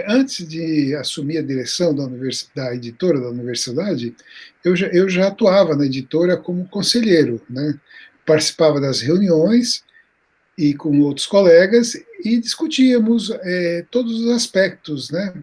Antes de assumir a direção da editora da universidade, eu já atuava na editora como conselheiro, né? Participava das reuniões e com outros colegas e discutíamos todos os aspectos, né,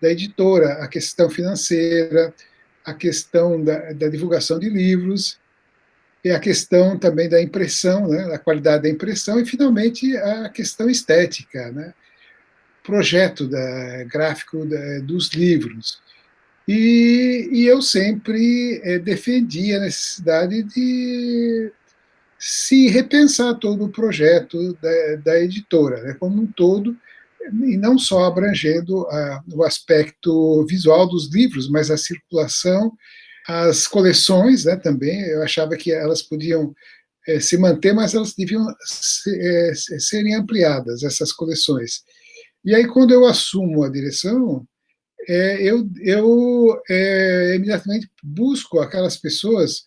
da editora, a questão financeira, a questão da divulgação de livros, e a questão também da impressão, né, da qualidade da impressão, e finalmente a questão estética, né, projeto gráfico dos livros. E eu sempre defendi a necessidade de se repensar todo o projeto da editora, né, como um todo, e não só abrangendo o aspecto visual dos livros, mas a circulação, as coleções, né, também. Eu achava que elas podiam se manter, mas elas deviam serem ampliadas, essas coleções. E aí, quando eu assumo a direção, eu imediatamente busco aquelas pessoas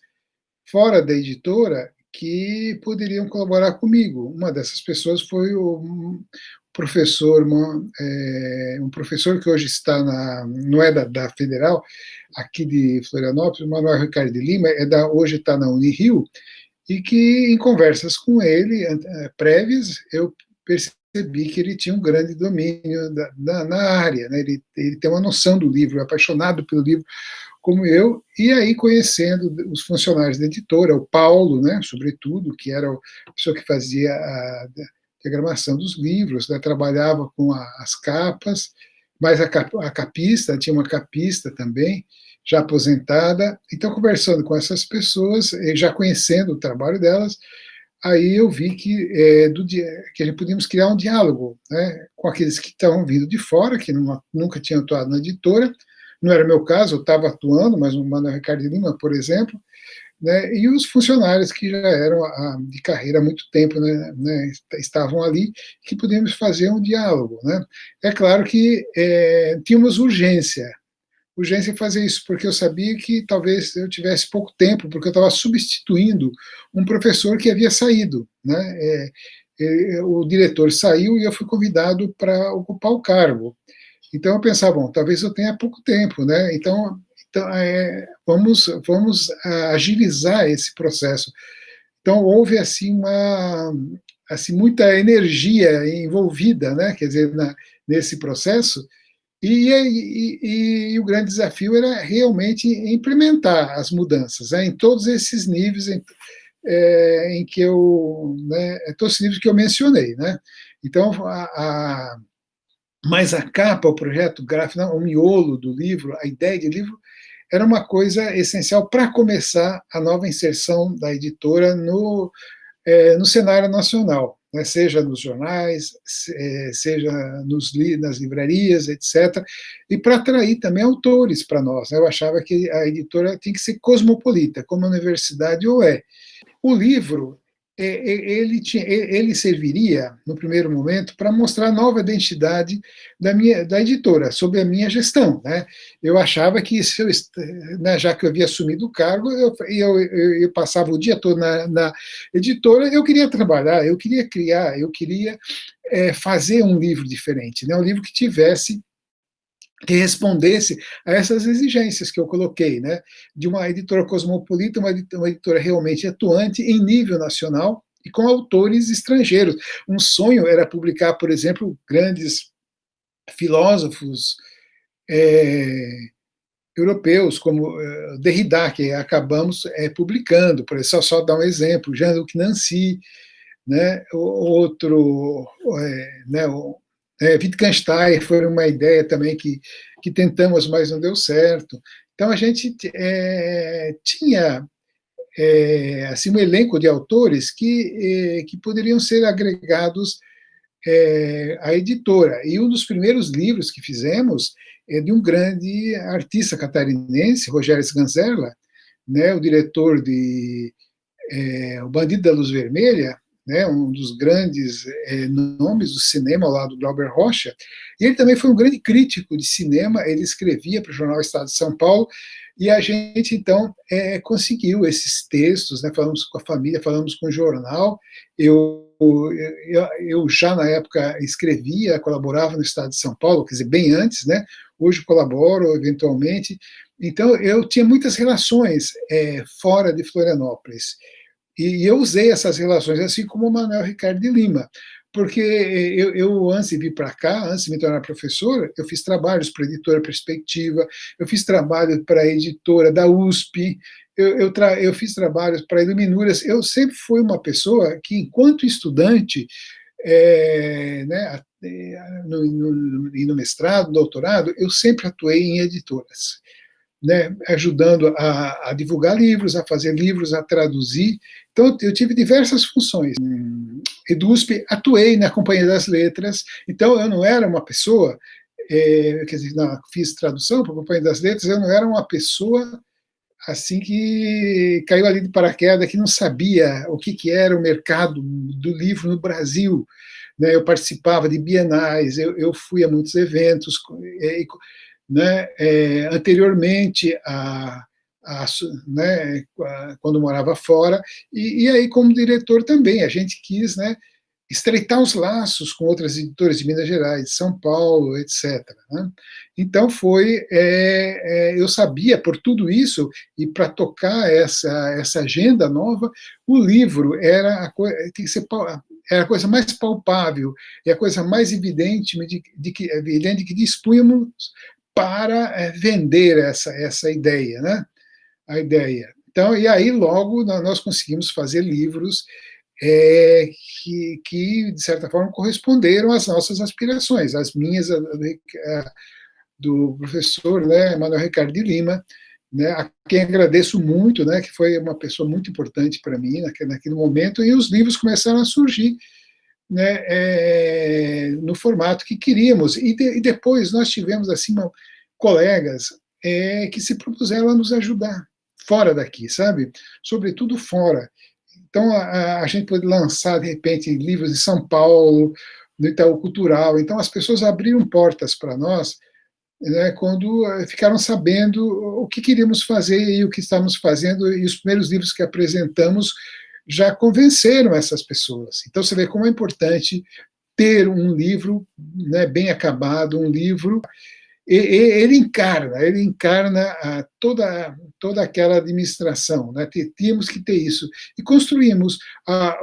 fora da editora que poderiam colaborar comigo. Uma dessas pessoas foi o professor, um professor que hoje está não é da Federal, aqui de Florianópolis, Manuel Ricardo de Lima, hoje está na Unirio, e que, em conversas com ele, prévias, eu percebi que ele tinha um grande domínio na área, né? Ele tem uma noção do livro, é apaixonado pelo livro, como eu, e aí conhecendo os funcionários da editora, o Paulo, né, sobretudo, que era a pessoa que fazia a diagramação dos livros, né, trabalhava com as capas, mas a capista, tinha uma capista também, já aposentada. Então, conversando com essas pessoas, já conhecendo o trabalho delas, aí eu vi que a gente podíamos criar um diálogo, né, com aqueles que estavam vindo de fora, que nunca tinham atuado na editora. Não era meu caso, eu estava atuando, mas o Manuel Ricardo de Lima, por exemplo, né, e os funcionários que já eram de carreira há muito tempo, né, estavam ali, que podíamos fazer um diálogo. Né. É claro que tínhamos urgência em fazer isso, porque eu sabia que talvez eu tivesse pouco tempo, porque eu estava substituindo um professor que havia saído. Né. O diretor saiu e eu fui convidado para ocupar o cargo. Então eu pensava, bom, talvez eu tenha pouco tempo, né? Vamos agilizar esse processo. Então houve assim muita energia envolvida, né? Quer dizer, nesse processo. E o grande desafio era realmente implementar as mudanças, né, em todos esses níveis em que todos os níveis que eu mencionei, né? Então mas a capa, o projeto gráfico, o miolo do livro, a ideia de livro, era uma coisa essencial para começar a nova inserção da editora no cenário nacional, né, seja nos jornais, seja nas livrarias, etc., e para atrair também autores para nós. Né. Eu achava que a editora tinha que ser cosmopolita, como a universidade ou é. O livro, ele serviria, no primeiro momento, para mostrar a nova identidade da editora, sob a minha gestão. Né? Eu achava que, né, já que eu havia assumido o cargo, eu passava o dia todo na editora, eu queria trabalhar, eu queria criar, eu queria fazer um livro diferente, né? Um livro que tivesse que respondesse a essas exigências que eu coloquei, né, de uma editora cosmopolita, uma editora realmente atuante em nível nacional e com autores estrangeiros. Um sonho era publicar, por exemplo, grandes filósofos europeus, como Derrida, que acabamos publicando, por exemplo, só dar um exemplo, Jean-Luc Nancy, né, outro, né, Wittgenstein foi uma ideia também que tentamos, mas não deu certo. Então a gente tinha assim um elenco de autores que poderiam ser agregados à editora. E um dos primeiros livros que fizemos é de um grande artista catarinense, Rogério Sganzerla, né, o diretor de O Bandido da Luz Vermelha, né, um dos grandes nomes do cinema ao lado do Glauber Rocha, e ele também foi um grande crítico de cinema, ele escrevia para o jornal Estado de São Paulo, e a gente, então, conseguiu esses textos, né, falamos com a família, falamos com o jornal, eu já na época escrevia, colaborava no Estado de São Paulo, quer dizer, bem antes, né, hoje colaboro eventualmente, então eu tinha muitas relações fora de Florianópolis, e eu usei essas relações, assim como o Manuel Ricardo de Lima, porque antes de vir para cá, antes de me tornar professor, eu fiz trabalhos para a editora Perspectiva, eu fiz trabalho para a editora da USP, eu fiz trabalhos para a Iluminuras, eu sempre fui uma pessoa que, enquanto estudante, né, no mestrado, doutorado, eu sempre atuei em editoras, né, ajudando a divulgar livros, a fazer livros, a traduzir. Então, eu tive diversas funções. EDUSP, atuei na Companhia das Letras, então eu não era uma pessoa, quer dizer, fiz tradução para a Companhia das Letras, eu não era uma pessoa assim que caiu ali de paraquedas, que não sabia o que era o mercado do livro no Brasil. Né, eu participava de bienais, eu fui a muitos eventos, né, anteriormente né, quando morava fora, e aí como diretor também, a gente quis, né, estreitar os laços com outras editoras de Minas Gerais, de São Paulo, etc. Né? Então eu sabia por tudo isso, e para tocar essa agenda nova, o livro tem que ser era a coisa mais palpável, é a coisa mais evidente evidente que dispunhamos para vender essa ideia, né? A ideia. Então, e aí logo nós conseguimos fazer livros que, de certa forma, corresponderam às nossas aspirações, as minhas, do professor, né, Manuel Ricardo de Lima, né, a quem agradeço muito, né, que foi uma pessoa muito importante para mim naquele momento, e os livros começaram a surgir, né, no formato que queríamos. E depois nós tivemos assim colegas que se propuseram a nos ajudar fora daqui, sabe? Sobretudo fora. Então a gente pode lançar de repente livros em São Paulo, no Itaú Cultural. Então as pessoas abriram portas para nós, né, quando ficaram sabendo o que queríamos fazer e o que estávamos fazendo, e os primeiros livros que apresentamos já convenceram essas pessoas. Então você vê como é importante ter um livro, né, bem acabado, um livro. Ele encarna toda aquela administração, né? Tínhamos que ter isso. E construímos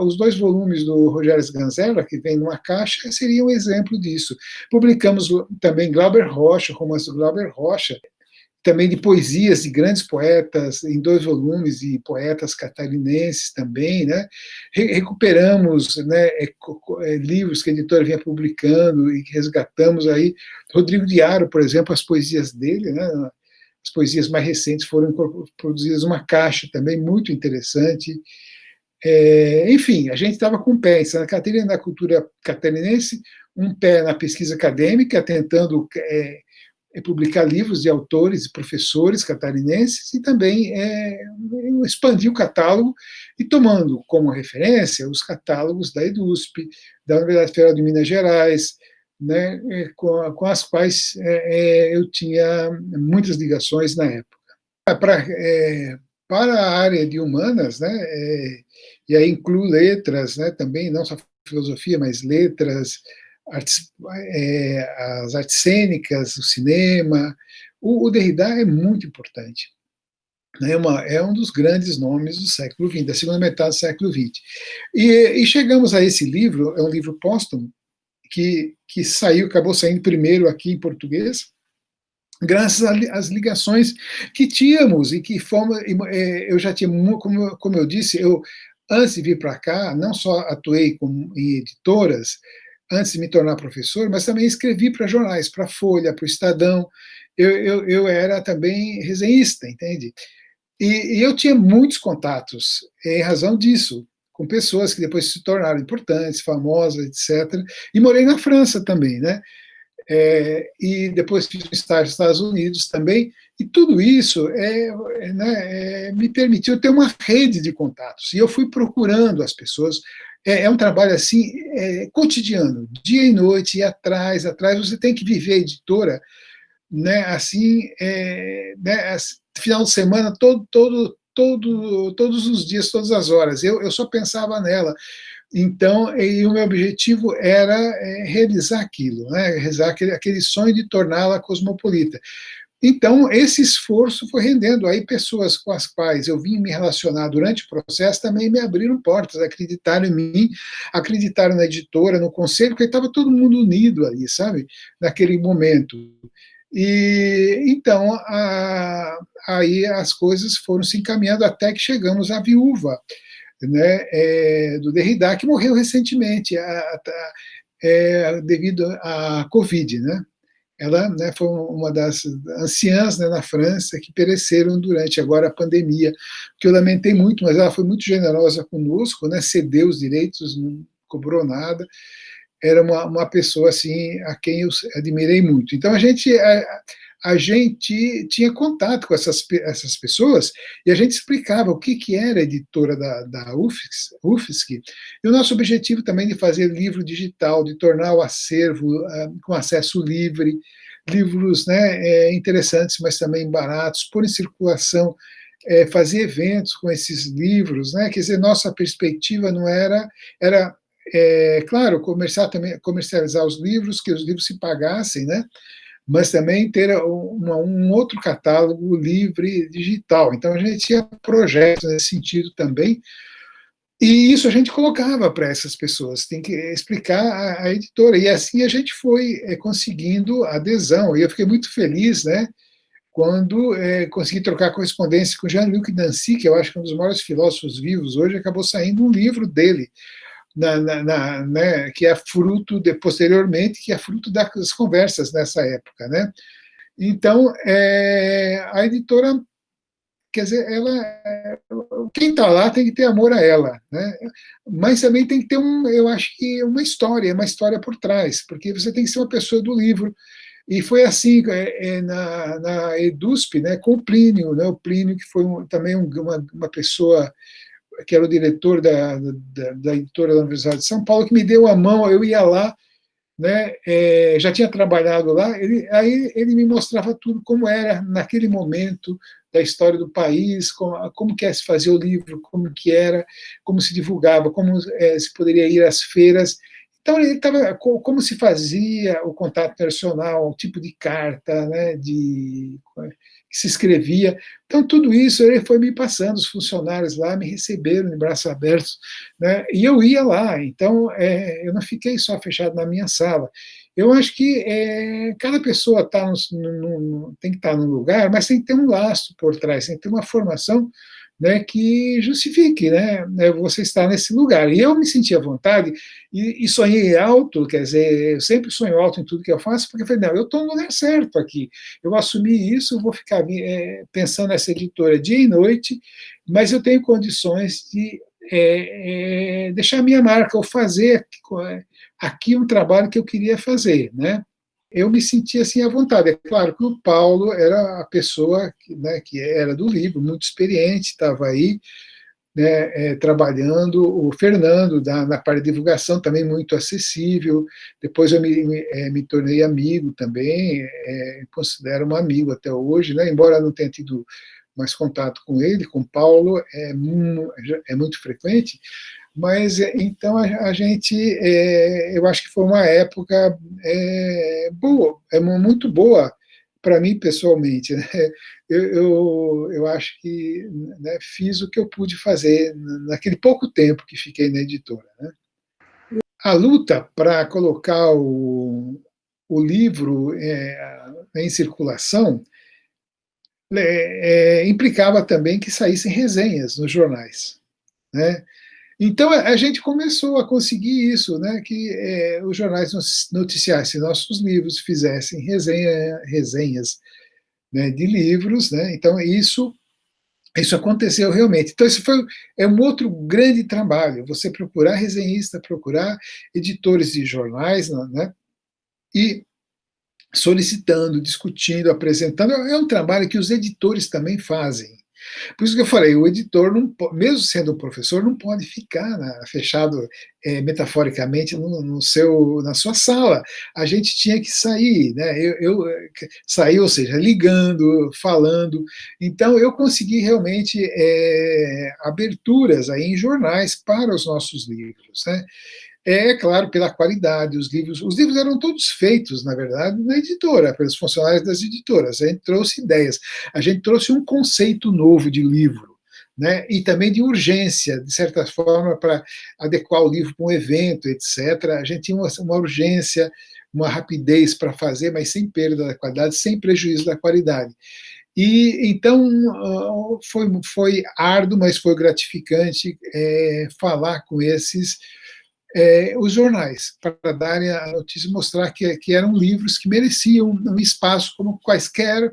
os 2 volumes do Rogério Sganzerla, que vem numa caixa, seria um exemplo disso. Publicamos também Glauber Rocha, romance do Glauber Rocha, também de poesias de grandes poetas, em 2 volumes, e poetas catarinenses também, né? Recuperamos, né, livros que a editora vinha publicando e que resgatamos aí. Rodrigo de Aro, por exemplo, as poesias dele, né, as poesias mais recentes foram produzidas numa caixa também muito interessante. Enfim, a gente estava com um pé em Santa Catarina, na cultura catarinense, um pé na pesquisa acadêmica, tentando publicar livros de autores e professores catarinenses, e também expandir o catálogo e tomando como referência os catálogos da EDUSP, da Universidade Federal de Minas Gerais, né, com as quais eu tinha muitas ligações na época. Para a área de humanas, né, e aí incluo letras, né, também, não só filosofia, mas letras, as artes cênicas, o cinema. O Derrida é muito importante. É um dos grandes nomes do século XX, da segunda metade do século XX. E chegamos a esse livro, é um livro póstumo, que acabou saindo primeiro aqui em português, graças às ligações que tínhamos, e que eu já tinha, como eu disse, antes de vir para cá, não só atuei em editoras, antes de me tornar professor, mas também escrevi para jornais, para a Folha, para o Estadão. Eu era também resenhista, entende? E eu tinha muitos contatos, em razão disso, com pessoas que depois se tornaram importantes, famosas, etc. E morei na França também, né? e depois fiz um estágio nos Estados Unidos também, e tudo isso me permitiu ter uma rede de contatos, e eu fui procurando as pessoas. É um trabalho assim, cotidiano, dia e noite, ir atrás, atrás, você tem que viver a editora, né, assim, final de semana, todos os dias, todas as horas, eu só pensava nela. Então, e o meu objetivo era realizar aquilo, né? Realizar aquele sonho de torná-la cosmopolita. Então, esse esforço foi rendendo. Aí, pessoas com as quais eu vim me relacionar durante o processo também me abriram portas, acreditaram em mim, acreditaram na editora, no conselho, porque estava todo mundo unido ali, sabe? Naquele momento. E então, aí as coisas foram se encaminhando até que chegamos à viúva, né, do Derrida, que morreu recentemente, devido à Covid, né? Ela, né, foi uma das anciãs, né, na França que pereceram durante agora a pandemia, que eu lamentei muito, mas ela foi muito generosa conosco, né, cedeu os direitos, não cobrou nada. Era uma pessoa assim a quem eu admirei muito. Então a gente tinha contato com essas pessoas e a gente explicava o que era a editora da UFSC, e o nosso objetivo também de fazer livro digital, de tornar o acervo com acesso livre, livros, né, interessantes, mas também baratos, pôr em circulação, fazer eventos com esses livros, né? Quer dizer, nossa perspectiva não era claro, comercializar os livros, que os livros se pagassem, né? Mas também ter um outro catálogo livre digital. Então, a gente tinha projetos nesse sentido também, e isso a gente colocava para essas pessoas, tem que explicar a editora. E assim a gente foi conseguindo adesão. E eu fiquei muito feliz, né, quando consegui trocar correspondência com Jean-Luc Nancy, que eu acho que é um dos maiores filósofos vivos hoje, acabou saindo um livro dele, né, que é fruto posteriormente, que é fruto das conversas nessa época, né? Então, a editora, quer dizer, quem está lá tem que ter amor a ela, né? Mas também tem que ter eu acho que uma história por trás, porque você tem que ser uma pessoa do livro. E foi assim na EDUSP, né, com o Plínio, né? O Plínio que foi também uma pessoa que era o diretor da editora da Universidade de São Paulo, que me deu a mão, eu ia lá, né, já tinha trabalhado lá, aí ele me mostrava tudo como era naquele momento da história do país, como que se fazia o livro, como que era, como se divulgava, como se poderia ir às feiras. Então, ele estava como se fazia o contato internacional, o tipo de carta, né, que se escrevia. Então, tudo isso ele foi me passando, os funcionários lá me receberam de braços abertos, né, e eu ia lá. Então, eu não fiquei só fechado na minha sala. Eu acho que cada pessoa tem que estar num lugar, mas tem que ter um lastro por trás, tem que ter uma formação, né, que justifique, né, você estar nesse lugar. E eu me senti à vontade e sonhei alto, quer dizer, eu sempre sonho alto em tudo que eu faço, porque eu falei, não, eu estou no lugar certo aqui, eu assumi isso, vou ficar pensando nessa editora dia e noite, mas eu tenho condições de deixar minha marca, ou fazer aqui um trabalho que eu queria fazer, né? Eu me sentia assim à vontade. É claro que o Paulo era a pessoa né, que era do livro, muito experiente, estava aí, né, trabalhando. O Fernando, na parte de divulgação, também muito acessível. Depois eu me tornei amigo também, considero um amigo até hoje, né, embora não tenha tido mais contato com ele, com o Paulo, é muito frequente. Mas então a gente, eu acho que foi uma época boa, muito boa para mim pessoalmente. Né? Eu acho que, né, fiz o que eu pude fazer naquele pouco tempo que fiquei na editora. Né? A luta para colocar o livro em circulação implicava também que saíssem resenhas nos jornais. Né? Então a gente começou a conseguir isso, né, que os jornais noticiassem nossos livros, fizessem resenhas, né, de livros, né, então isso aconteceu realmente. Então isso um outro grande trabalho, você procurar resenhista, procurar editores de jornais, né, e solicitando, discutindo, apresentando. É um trabalho que os editores também fazem. Por isso que eu falei, o editor, não, mesmo sendo um professor, não pode ficar fechado metaforicamente na sua sala. A gente tinha que sair, né? Sair, ou seja, ligando, falando. Então, eu consegui realmente aberturas aí em jornais para os nossos livros, né? Claro, pela qualidade, os livros eram todos feitos, na verdade, na editora, pelos funcionários das editoras. A gente trouxe ideias, a gente trouxe um conceito novo de livro, né? E também de urgência, de certa forma, para adequar o livro para um evento, etc. A gente tinha uma urgência, uma rapidez para fazer, mas sem perda da qualidade, sem prejuízo da qualidade. E então foi árduo, mas foi gratificante falar com os jornais, para darem a notícia, mostrar que eram livros que mereciam um espaço como quaisquer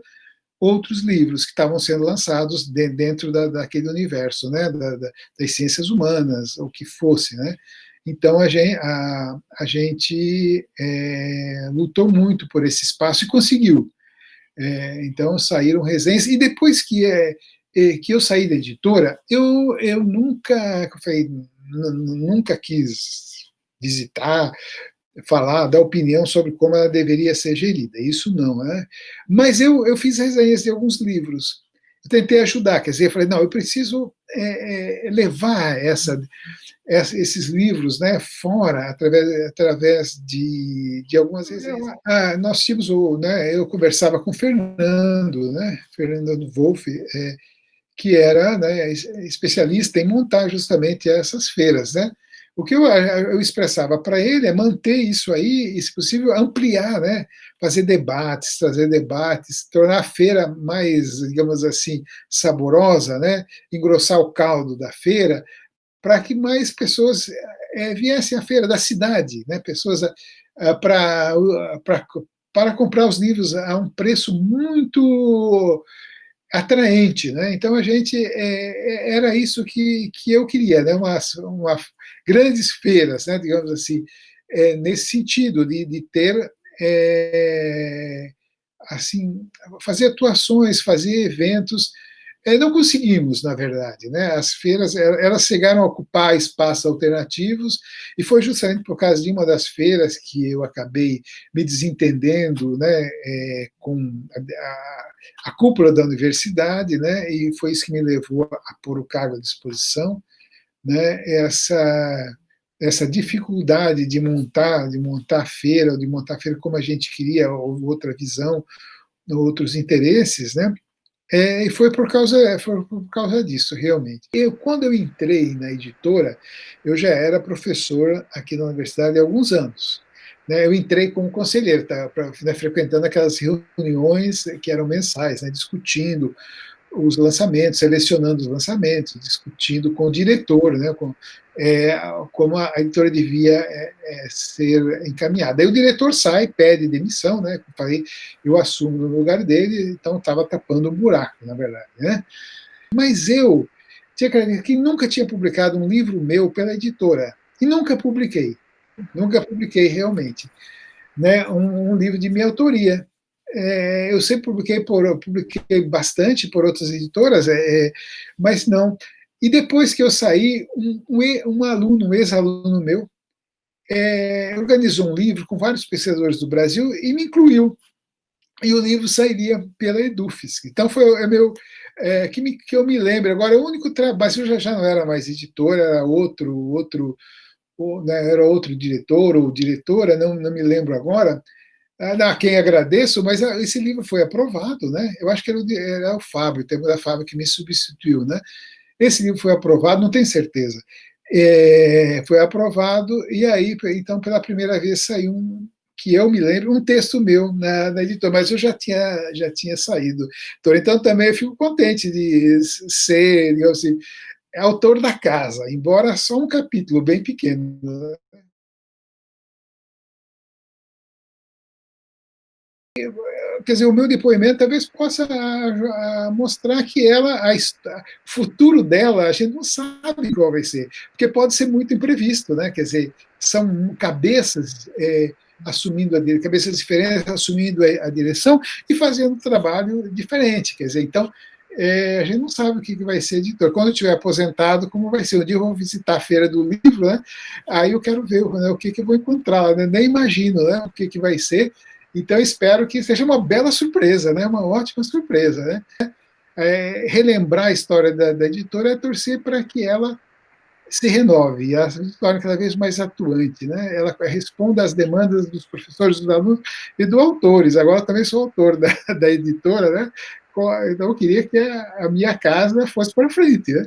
outros livros que estavam sendo lançados dentro daquele universo, né, das ciências humanas, ou que fosse, né. Então a gente lutou muito por esse espaço e conseguiu. Então saíram resenhas, e depois que eu saí da editora, eu nunca, eu falei, nunca quis visitar, falar, dar opinião sobre como ela deveria ser gerida, isso não, né? Mas eu fiz resenhas de alguns livros, eu tentei ajudar, quer dizer, eu falei, não, eu preciso levar esses livros, né, fora, através de algumas resenhas. Nós tínhamos, né, eu conversava com o Fernando, né, Fernando Wolff, que era, né, especialista em montar justamente essas feiras, né. O que eu expressava para ele é manter isso aí e, se possível, ampliar, né, fazer debates, trazer debates, tornar a feira mais, digamos assim, saborosa, né, engrossar o caldo da feira, para que mais pessoas viessem à feira da cidade, né, pessoas para comprar os livros a um preço muito atraente, né? Então a gente era isso que eu queria, né? Grandes feiras, né? Digamos assim, nesse sentido de ter assim, fazer atuações, fazer eventos. Não conseguimos, na verdade, né? As feiras elas chegaram a ocupar espaços alternativos, e foi justamente por causa de uma das feiras que eu acabei me desentendendo, né, com a cúpula da universidade, né? E foi isso que me levou a pôr o cargo à disposição, né? Essa dificuldade de montar a feira, de montar a feira como a gente queria, ou outra visão, outros interesses, né? E foi por causa disso, realmente. Quando eu entrei na editora, eu já era professor aqui na universidade há alguns anos, né? Eu entrei como conselheiro, tá, né, frequentando aquelas reuniões que eram mensais, né, discutindo os lançamentos, selecionando os lançamentos, discutindo com o diretor, né, é, como a editora devia ser encaminhada. Aí o diretor sai, pede demissão, né, eu assumo no lugar dele, então estava tapando um buraco, na verdade, né. Mas eu que nunca tinha publicado um livro meu pela editora, e nunca publiquei realmente, né, um livro de minha autoria. Eu sempre publiquei bastante por outras editoras, mas não. E depois que eu saí, um ex-aluno meu, organizou um livro com vários pesquisadores do Brasil e me incluiu. E o livro sairia pela Edufis. Então foi que eu me lembro. Agora, o único trabalho, eu já não era mais editor, era né, era outro diretor ou diretora, não me lembro agora, a quem agradeço, mas esse livro foi aprovado, né? Eu acho que era o Fábio, o termo da Fábio, que me substituiu, né? Esse livro foi aprovado, não tenho certeza. Foi aprovado, e aí, então, pela primeira vez saiu que eu me lembro, um texto meu na editora, mas eu já tinha saído. Então, também eu fico contente de ser, digamos assim, autor da casa, embora só um capítulo bem pequeno. Quer dizer, o meu depoimento talvez possa mostrar que o futuro dela, a gente não sabe qual vai ser, porque pode ser muito imprevisto, né? Quer dizer, são cabeças assumindo cabeças diferentes, assumindo a direção e fazendo um trabalho diferente. Quer dizer, então, a gente não sabe o que vai ser editor. Quando eu estiver aposentado, como vai ser? Um dia eu vou visitar a feira do livro, né? Aí eu quero ver, né, o que eu vou encontrar, né? Nem imagino, né, o que vai ser. Então, espero que seja uma bela surpresa, né? Uma ótima surpresa, né? Relembrar a história da editora é torcer para que ela se renove, e ela se torne cada vez mais atuante, né? Ela responda às demandas dos professores, dos alunos e dos autores. Agora também sou autor da editora, né? Então eu queria que a minha casa fosse para frente, né?